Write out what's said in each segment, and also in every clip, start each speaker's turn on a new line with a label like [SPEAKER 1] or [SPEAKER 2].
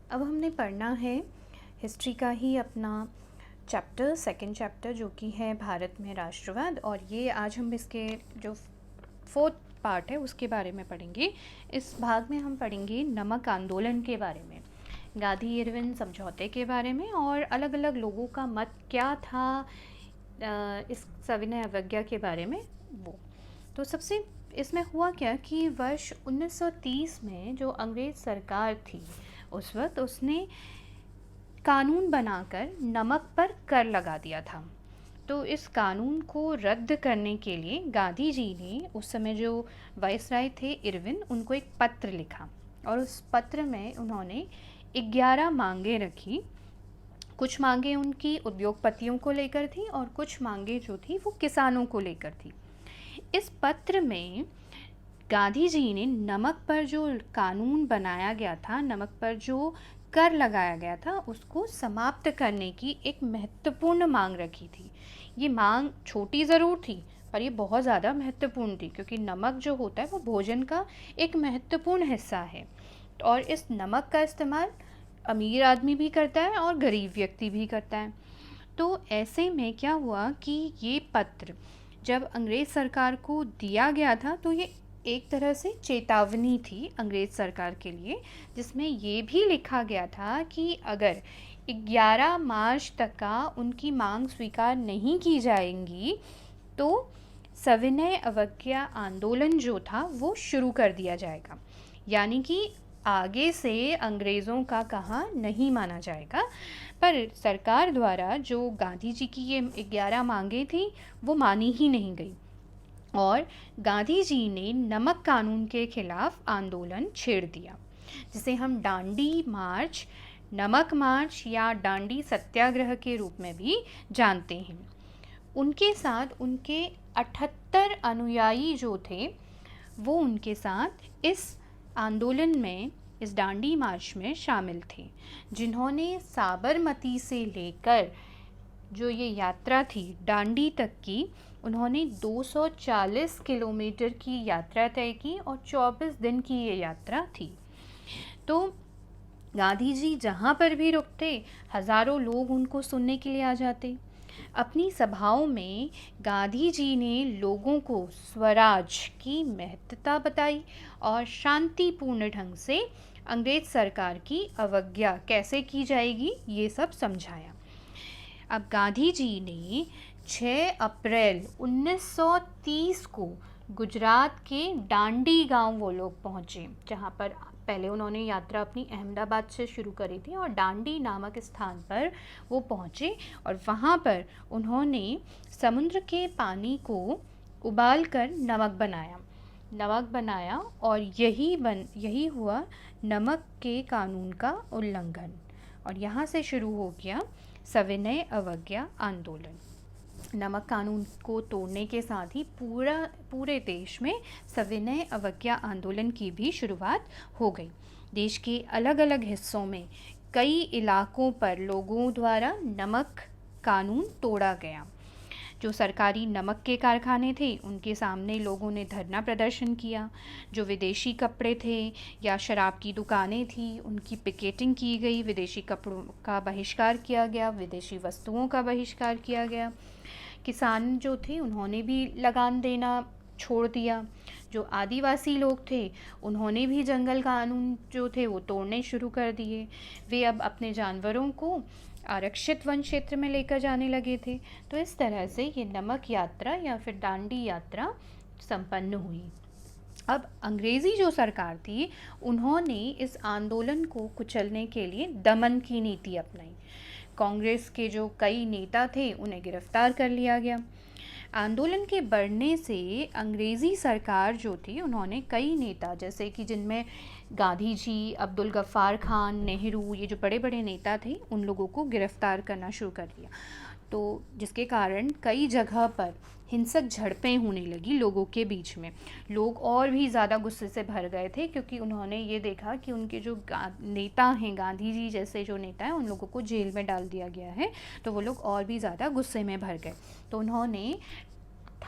[SPEAKER 1] अब हमने पढ़ना है हिस्ट्री का ही अपना चैप्टर, सेकंड चैप्टर, जो कि है भारत में राष्ट्रवाद। और ये आज हम इसके जो फोर्थ पार्ट है उसके बारे में पढ़ेंगे। इस भाग में हम पढ़ेंगे नमक आंदोलन के बारे में, गांधी इरविन समझौते के बारे में, और अलग अलग लोगों का मत क्या था इस सविनय अवज्ञा के बारे में। वो तो सबसे इसमें हुआ क्या कि वर्ष 1930 में जो अंग्रेज़ सरकार थी उस वक्त, उसने कानून बनाकर नमक पर कर लगा दिया था। तो इस कानून को रद्द करने के लिए गांधी जी ने उस समय जो वाइसराय थे इरविन, उनको एक पत्र लिखा, और उस पत्र में उन्होंने 11 मांगे रखी। कुछ मांगे उनकी उद्योगपतियों को लेकर थी और कुछ मांगे जो थी वो किसानों को लेकर थी। इस पत्र में गांधी जी ने नमक पर जो कानून बनाया गया था, नमक पर जो कर लगाया गया था, उसको समाप्त करने की एक महत्वपूर्ण मांग रखी थी। ये मांग छोटी ज़रूर थी, पर ये बहुत ज़्यादा महत्वपूर्ण थी, क्योंकि नमक जो होता है वो भोजन का एक महत्वपूर्ण हिस्सा है। और इस नमक का इस्तेमाल अमीर आदमी भी करता है और गरीब व्यक्ति भी करता है। तो ऐसे में क्या हुआ कि ये पत्र जब अंग्रेज़ सरकार को दिया गया था, तो ये एक तरह से चेतावनी थी अंग्रेज़ सरकार के लिए, जिसमें ये भी लिखा गया था कि अगर 11 मार्च तक का उनकी मांग स्वीकार नहीं की जाएंगी तो सविनय अवज्ञा आंदोलन जो था वो शुरू कर दिया जाएगा। यानी कि आगे से अंग्रेज़ों का कहा नहीं माना जाएगा। पर सरकार द्वारा जो गांधी जी की ये 11 मांगे थी वो मानी ही नहीं गई, और गांधी जी ने नमक कानून के खिलाफ आंदोलन छेड़ दिया, जिसे हम डांडी मार्च, नमक मार्च या डांडी सत्याग्रह के रूप में भी जानते हैं। उनके साथ उनके 78 अनुयायी जो थे वो उनके साथ इस आंदोलन में, इस डांडी मार्च में शामिल थे, जिन्होंने साबरमती से लेकर जो ये यात्रा थी डांडी तक की, उन्होंने 240 किलोमीटर की यात्रा तय की और 24 दिन की ये यात्रा थी। तो गांधी जी जहाँ पर भी रुकते, हज़ारों लोग उनको सुनने के लिए आ जाते। अपनी सभाओं में गांधी जी ने लोगों को स्वराज की महत्ता बताई और शांतिपूर्ण ढंग से अंग्रेज सरकार की अवज्ञा कैसे की जाएगी ये सब समझाया। अब गांधी जी ने 6 अप्रैल 1930 को गुजरात के डांडी गांव वो लोग पहुँचे, जहाँ पर पहले उन्होंने यात्रा अपनी अहमदाबाद से शुरू करी थी, और डांडी नामक स्थान पर वो पहुँचे और वहाँ पर उन्होंने समुद्र के पानी को उबाल कर नमक बनाया और यही हुआ नमक के कानून का उल्लंघन। और यहाँ से शुरू हो गया सविनय अवज्ञा आंदोलन। नमक कानून को तोड़ने के साथ ही पूरे देश में सविनय अवज्ञा आंदोलन की भी शुरुआत हो गई। देश के अलग अलग हिस्सों में कई इलाकों पर लोगों द्वारा नमक कानून तोड़ा गया। जो सरकारी नमक के कारखाने थे उनके सामने लोगों ने धरना प्रदर्शन किया। जो विदेशी कपड़े थे या शराब की दुकानें थी उनकी पिकेटिंग की गई, विदेशी कपड़ों का बहिष्कार किया गया, विदेशी वस्तुओं का बहिष्कार किया गया। किसान जो थे उन्होंने भी लगान देना छोड़ दिया। जो आदिवासी लोग थे उन्होंने भी जंगल कानून जो थे वो तोड़ने शुरू कर दिए। वे अब अपने जानवरों को आरक्षित वन क्षेत्र में लेकर जाने लगे थे। तो इस तरह से ये नमक यात्रा या फिर डांडी यात्रा संपन्न हुई। अब अंग्रेज़ी जो सरकार थी उन्होंने इस आंदोलन को कुचलने के लिए दमन की नीति अपनाई। कांग्रेस के जो कई नेता थे उन्हें गिरफ्तार कर लिया गया। आंदोलन के बढ़ने से अंग्रेज़ी सरकार जो थी उन्होंने कई नेता, जैसे कि जिनमें गांधी जी, अब्दुल गफ़ार खान, नेहरू, ये जो बड़े बड़े नेता थे उन लोगों को गिरफ्तार करना शुरू कर दिया। तो जिसके कारण कई जगह पर हिंसक झड़पें होने लगी लोगों के बीच में। लोग और भी ज़्यादा गुस्से से भर गए थे, क्योंकि उन्होंने ये देखा कि उनके जो नेता हैं, गांधी जी जैसे जो नेता हैं, उन लोगों को जेल में डाल दिया गया है। तो वो लोग और भी ज़्यादा गुस्से में भर गए। तो उन्होंने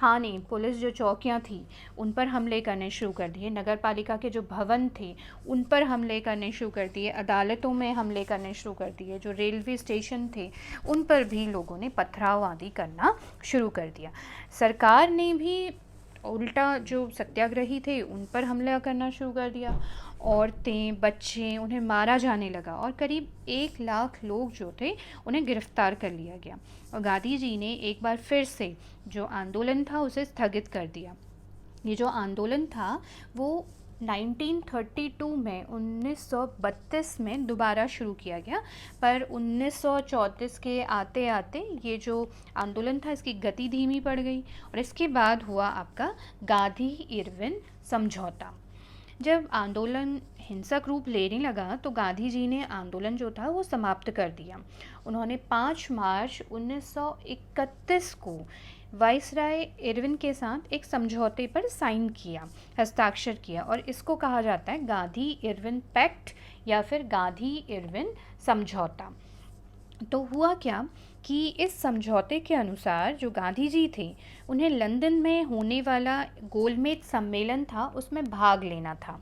[SPEAKER 1] थाने, पुलिस जो चौकियां थी उन पर हमले करने शुरू कर दिए, नगर पालिका के जो भवन थे उन पर हमले करने शुरू कर दिए, अदालतों में हमले करने शुरू कर दिए, जो रेलवे स्टेशन थे उन पर भी लोगों ने पथराव आदि करना शुरू कर दिया। सरकार ने भी उल्टा जो सत्याग्रही थे उन पर हमला करना शुरू कर दिया। औरतें, बच्चे, उन्हें मारा जाने लगा और करीब 1 लाख लोग जो थे उन्हें गिरफ्तार कर लिया गया। और गांधी जी ने एक बार फिर से जो आंदोलन था उसे स्थगित कर दिया। ये जो आंदोलन था वो 1932 में 1932 में दोबारा शुरू किया गया, पर 1934 के आते आते ये जो आंदोलन था इसकी गति धीमी पड़ गई और इसके बाद हुआ आपका गांधी इरविन समझौता। जब आंदोलन हिंसक रूप लेने लगा तो गांधी जी ने आंदोलन जो था वो समाप्त कर दिया। उन्होंने 5 मार्च 1931 को वाइसराय इरविन के साथ एक समझौते पर साइन किया, हस्ताक्षर किया और इसको कहा जाता है गांधी इरविन पैक्ट या फिर गांधी इरविन समझौता। तो हुआ क्या कि इस समझौते के अनुसार जो गांधी जी थे उन्हें लंदन में होने वाला गोलमेज सम्मेलन था उसमें भाग लेना था।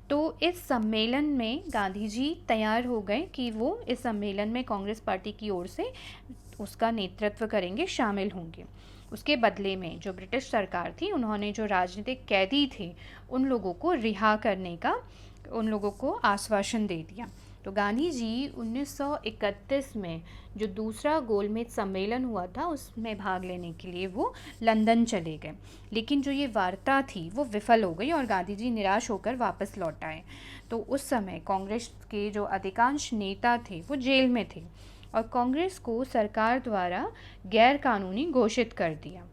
[SPEAKER 1] तो इस सम्मेलन में गांधी जी तैयार हो गए कि वो इस सम्मेलन में कांग्रेस पार्टी की ओर से उसका नेतृत्व करेंगे, शामिल होंगे। उसके बदले में जो ब्रिटिश सरकार थी उन्होंने जो राजनीतिक कैदी थे उन लोगों को रिहा करने का उन लोगों को आश्वासन दे दिया। तो गांधी जी 1931 में जो दूसरा गोलमेज सम्मेलन हुआ था उसमें भाग लेने के लिए वो लंदन चले गए, लेकिन जो ये वार्ता थी वो विफल हो गई और गांधी जी निराश होकर वापस लौट आए। तो उस समय कांग्रेस के जो अधिकांश नेता थे वो जेल में थे और कांग्रेस को सरकार द्वारा गैर कानूनी घोषित कर दिया।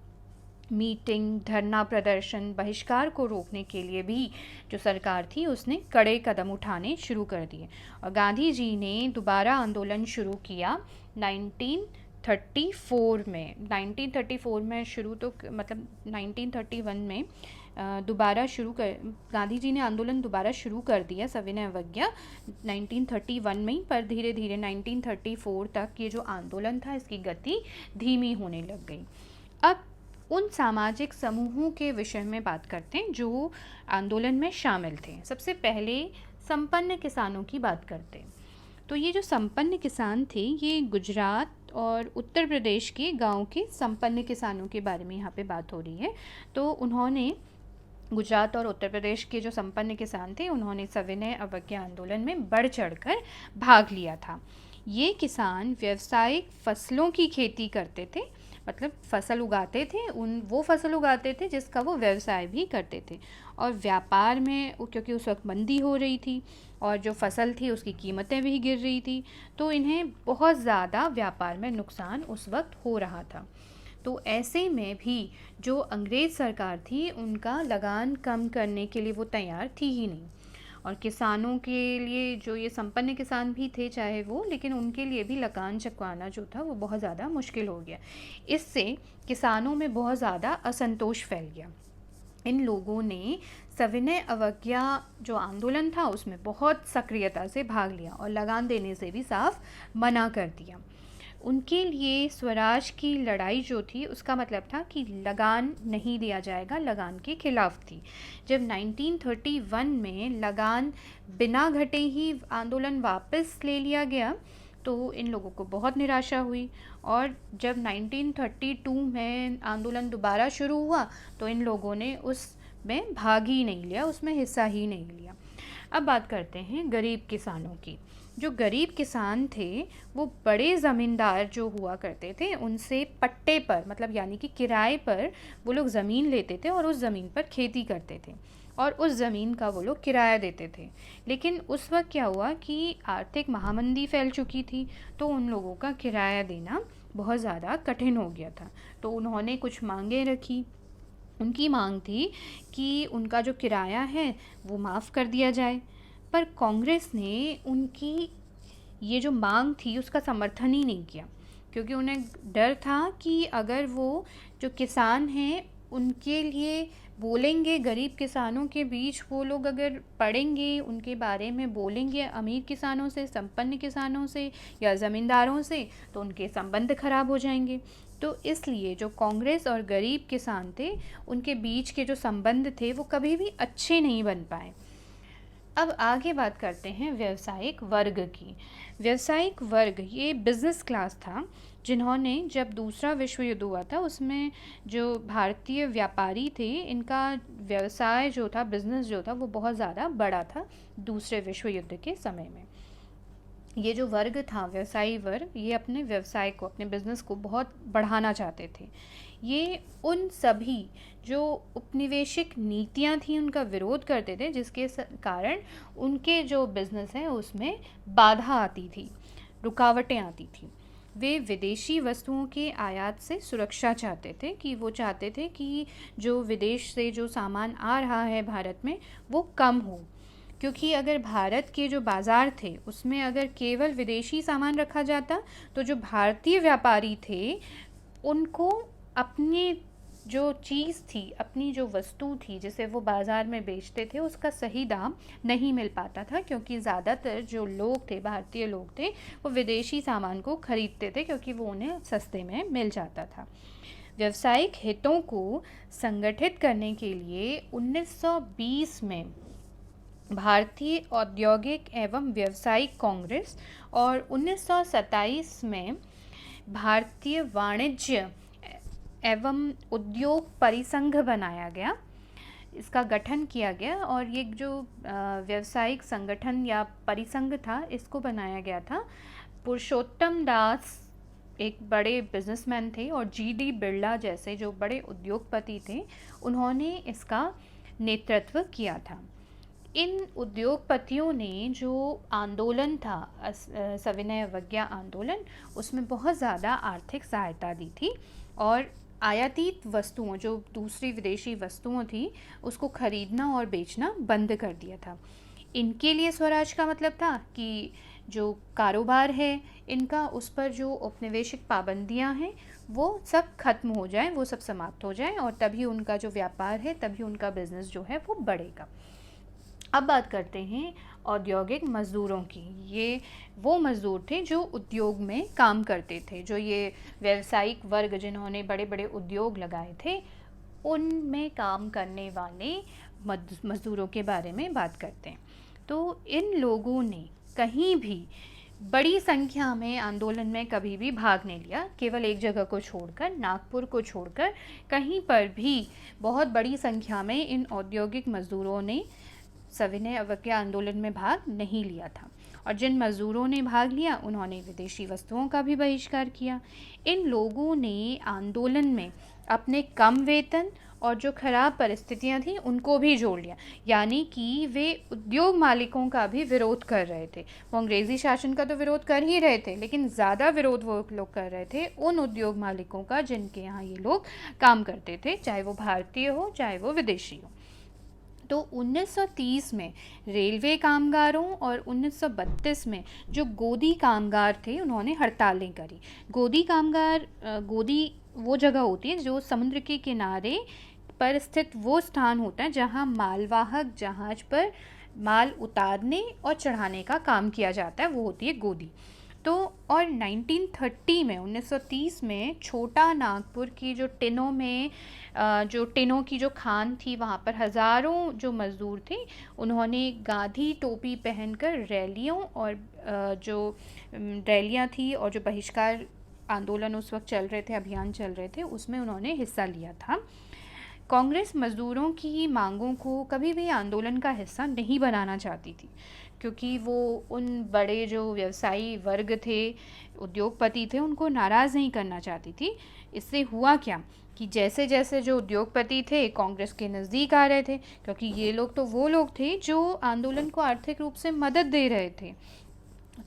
[SPEAKER 1] मीटिंग, धरना प्रदर्शन, बहिष्कार को रोकने के लिए भी जो सरकार थी उसने कड़े कदम उठाने शुरू कर दिए और गांधी जी ने दोबारा आंदोलन शुरू किया 1934 में। 1934 में शुरू तो मतलब 1931 में दोबारा शुरू कर गांधी जी ने आंदोलन दोबारा शुरू कर दिया सविनय अवज्ञा 1931 में ही, पर धीरे धीरे 1934 तक ये जो आंदोलन था इसकी गति धीमी होने लग गई। अब उन सामाजिक समूहों के विषय में बात करते हैं जो आंदोलन में शामिल थे। सबसे पहले संपन्न किसानों की बात करते हैं। तो ये जो संपन्न किसान थे ये गुजरात और उत्तर प्रदेश के गांव के संपन्न किसानों के बारे में यहाँ पे बात हो रही है। तो उन्होंने गुजरात और उत्तर प्रदेश के जो संपन्न किसान थे उन्होंने सविनय अवज्ञा आंदोलन में बढ़ चढ़कर भाग लिया था। ये किसान व्यावसायिक फसलों की खेती करते थे, मतलब फसल उगाते थे, वो फसल उगाते थे जिसका वो व्यवसाय भी करते थे और व्यापार में क्योंकि उस वक्त मंदी हो रही थी और जो फसल थी उसकी कीमतें भी गिर रही थी तो इन्हें बहुत ज़्यादा व्यापार में नुकसान उस वक्त हो रहा था। तो ऐसे में भी जो अंग्रेज़ सरकार थी उनका लगान कम करने के लिए वो तैयार थी ही नहीं और किसानों के लिए जो ये संपन्न किसान भी थे चाहे वो, लेकिन उनके लिए भी लगान चुकवाना जो था वो बहुत ज़्यादा मुश्किल हो गया। इससे किसानों में बहुत ज़्यादा असंतोष फैल गया। इन लोगों ने सविनय अवज्ञा जो आंदोलन था उसमें बहुत सक्रियता से भाग लिया और लगान देने से भी साफ मना कर दिया। उनके लिए स्वराज की लड़ाई जो थी उसका मतलब था कि लगान नहीं दिया जाएगा, लगान के खिलाफ थी। जब 1931 में लगान बिना घटे ही आंदोलन वापस ले लिया गया तो इन लोगों को बहुत निराशा हुई और जब 1932 में आंदोलन दोबारा शुरू हुआ तो इन लोगों ने उसमें भाग ही नहीं लिया, उसमें हिस्सा ही नहीं लिया। अब बात करते हैं गरीब किसानों की। जो गरीब किसान थे वो बड़े ज़मींदार जो हुआ करते थे उनसे पट्टे पर, मतलब यानी कि किराए पर वो लोग ज़मीन लेते थे और उस ज़मीन पर खेती करते थे और उस ज़मीन का वो लोग किराया देते थे। लेकिन उस वक्त क्या हुआ कि आर्थिक महामंदी फैल चुकी थी तो उन लोगों का किराया देना बहुत ज़्यादा कठिन हो गया था। तो उन्होंने कुछ मांगें रखी। उनकी मांग थी कि उनका जो किराया है वो माफ़ कर दिया जाए, पर कांग्रेस ने उनकी ये जो मांग थी उसका समर्थन ही नहीं किया क्योंकि उन्हें डर था कि अगर वो जो किसान हैं उनके लिए बोलेंगे, गरीब किसानों के बीच वो लोग अगर पढ़ेंगे, उनके बारे में बोलेंगे अमीर किसानों से, संपन्न किसानों से या ज़मींदारों से, तो उनके संबंध खराब हो जाएंगे। तो इसलिए जो कांग्रेस और गरीब किसान थे, उनके बीच के जो संबंध थे वो कभी भी अच्छे नहीं बन पाए। अब आगे बात करते हैं व्यावसायिक वर्ग की। व्यावसायिक वर्ग ये बिज़नेस क्लास था, जिन्होंने जब दूसरा विश्व युद्ध हुआ था उसमें जो भारतीय व्यापारी थे, इनका व्यवसाय जो था, बिज़नेस जो था, वो बहुत ज़्यादा बड़ा था दूसरे विश्व युद्ध के समय में। ये जो वर्ग था, व्यवसायी वर्ग, ये अपने व्यवसाय को, अपने बिजनेस को बहुत बढ़ाना चाहते थे। ये उन सभी जो उपनिवेशिक नीतियां थी उनका विरोध करते थे, जिसके कारण उनके जो बिजनेस है उसमें बाधा आती थी, रुकावटें आती थी। वे विदेशी वस्तुओं के आयात से सुरक्षा चाहते थे, कि वो चाहते थे कि जो विदेश से जो सामान आ रहा है भारत में वो कम हो, क्योंकि अगर भारत के जो बाज़ार थे उसमें अगर केवल विदेशी सामान रखा जाता तो जो भारतीय व्यापारी थे उनको अपनी जो चीज़ थी, अपनी जो वस्तु थी जिसे वो बाज़ार में बेचते थे, उसका सही दाम नहीं मिल पाता था, क्योंकि ज़्यादातर जो लोग थे, भारतीय लोग थे, वो विदेशी सामान को ख़रीदते थे क्योंकि वो उन्हें सस्ते में मिल जाता था। व्यावसायिक हितों को संगठित करने के लिए 1920 में भारतीय औद्योगिक एवं व्यावसायिक कांग्रेस और 1927 में भारतीय वाणिज्य एवं उद्योग परिसंघ बनाया गया, इसका गठन किया गया। और ये जो व्यावसायिक संगठन या परिसंघ था, इसको बनाया गया था पुरुषोत्तम दास, एक बड़े बिजनेसमैन थे, और जीडी बिरला जैसे जो बड़े उद्योगपति थे, उन्होंने इसका नेतृत्व किया था। इन उद्योगपतियों ने जो आंदोलन था, सविनय अवज्ञा आंदोलन, उसमें बहुत ज़्यादा आर्थिक सहायता दी थी और आयातित वस्तुओं, जो दूसरी विदेशी वस्तुओं थी, उसको खरीदना और बेचना बंद कर दिया था। इनके लिए स्वराज का मतलब था कि जो कारोबार है इनका, उस पर जो औपनिवेशिक पाबंदियां हैं वो सब खत्म हो जाए, वो सब समाप्त हो जाए, और तभी उनका जो व्यापार है, तभी उनका बिजनेस जो है वो बढ़ेगा। अब बात करते हैं औद्योगिक मज़दूरों की। ये वो मज़दूर थे जो उद्योग में काम करते थे, जो ये व्यावसायिक वर्ग जिन्होंने बड़े बड़े उद्योग लगाए थे, उनमें काम करने वाले मज़दूरों के बारे में बात करते हैं। तो इन लोगों ने कहीं भी बड़ी संख्या में आंदोलन में कभी भी भाग नहीं लिया, केवल एक जगह को छोड़कर, नागपुर को छोड़कर, कहीं पर भी बहुत बड़ी संख्या में इन औद्योगिक मज़दूरों ने सविनय अवज्ञा आंदोलन में भाग नहीं लिया था। और जिन मज़दूरों ने भाग लिया उन्होंने विदेशी वस्तुओं का भी बहिष्कार किया। इन लोगों ने आंदोलन में अपने कम वेतन और जो ख़राब परिस्थितियां थी उनको भी जोड़ लिया, यानी कि वे उद्योग मालिकों का भी विरोध कर रहे थे। वो अंग्रेज़ी शासन का तो विरोध कर ही रहे थे, लेकिन ज़्यादा विरोध वो लोग कर रहे थे उन उद्योग मालिकों का जिनके यहाँ ये लोग काम करते थे, चाहे वो भारतीय हो चाहे वो विदेशी हो। तो 1930 में रेलवे कामगारों और 1932 में जो गोदी कामगार थे उन्होंने हड़तालें करी। गोदी कामगार, गोदी वो जगह होती है जो समुद्र के किनारे पर स्थित वो स्थान होता है जहां मालवाहक जहाज पर माल उतारने और चढ़ाने का काम किया जाता है, वो होती है गोदी। तो और 1930 में छोटा नागपुर की जो टिनों में जो टिनों की जो खान थी, वहाँ पर हज़ारों जो मज़दूर थे, उन्होंने गांधी टोपी पहनकर रैलियों और जो रैलियाँ थी और जो बहिष्कार आंदोलन उस वक्त चल रहे थे, अभियान चल रहे थे, उसमें उन्होंने हिस्सा लिया था। कांग्रेस मज़दूरों की मांगों को कभी भी आंदोलन का हिस्सा नहीं बनाना चाहती थी, क्योंकि वो उन बड़े जो व्यवसायी वर्ग थे, उद्योगपति थे, उनको नाराज़ नहीं करना चाहती थी। इससे हुआ क्या कि जैसे जैसे जो उद्योगपति थे कांग्रेस के नज़दीक आ रहे थे, क्योंकि ये लोग तो वो लोग थे जो आंदोलन को आर्थिक रूप से मदद दे रहे थे,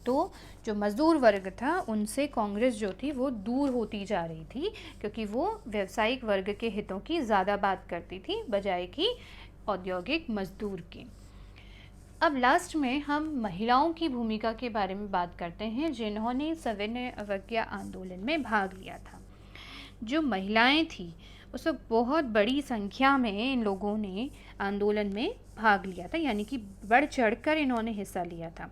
[SPEAKER 1] तो जो मज़दूर वर्ग था उनसे कांग्रेस जो थी वो दूर होती जा रही थी, क्योंकि वो व्यावसायिक वर्ग के हितों की ज़्यादा बात करती थी बजाय कि औद्योगिक मज़दूर की। अब लास्ट में हम महिलाओं की भूमिका के बारे में बात करते हैं, जिन्होंने सविनय अवज्ञा आंदोलन में भाग लिया था। जो महिलाएं थी उस वक्त बहुत बड़ी संख्या में इन लोगों ने आंदोलन में भाग लिया था, यानी कि बढ़ चढ़कर इन्होंने हिस्सा लिया था।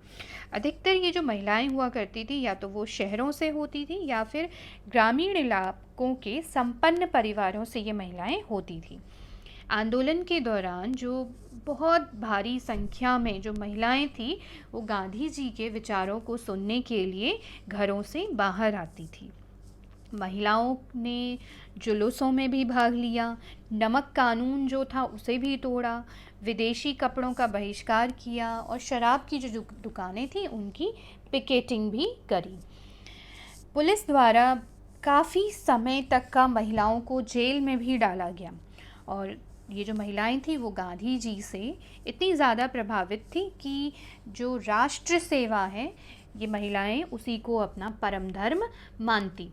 [SPEAKER 1] अधिकतर ये जो महिलाएं हुआ करती थी या तो वो शहरों से होती थी या फिर ग्रामीण इलाकों के संपन्न परिवारों से ये महिलाएं होती थी। आंदोलन के दौरान जो बहुत भारी संख्या में जो महिलाएं थी वो गांधी जी के विचारों को सुनने के लिए घरों से बाहर आती थी। महिलाओं ने जुलूसों में भी भाग लिया, नमक कानून जो था उसे भी तोड़ा, विदेशी कपड़ों का बहिष्कार किया और शराब की जो दुकानें थी उनकी पिकेटिंग भी करी। पुलिस द्वारा काफ़ी समय तक का महिलाओं को जेल में भी डाला गया और ये जो महिलाएं थी वो गांधी जी से इतनी ज़्यादा प्रभावित थी कि जो राष्ट्र सेवा है ये महिलाएं उसी को अपना परम धर्म मानती।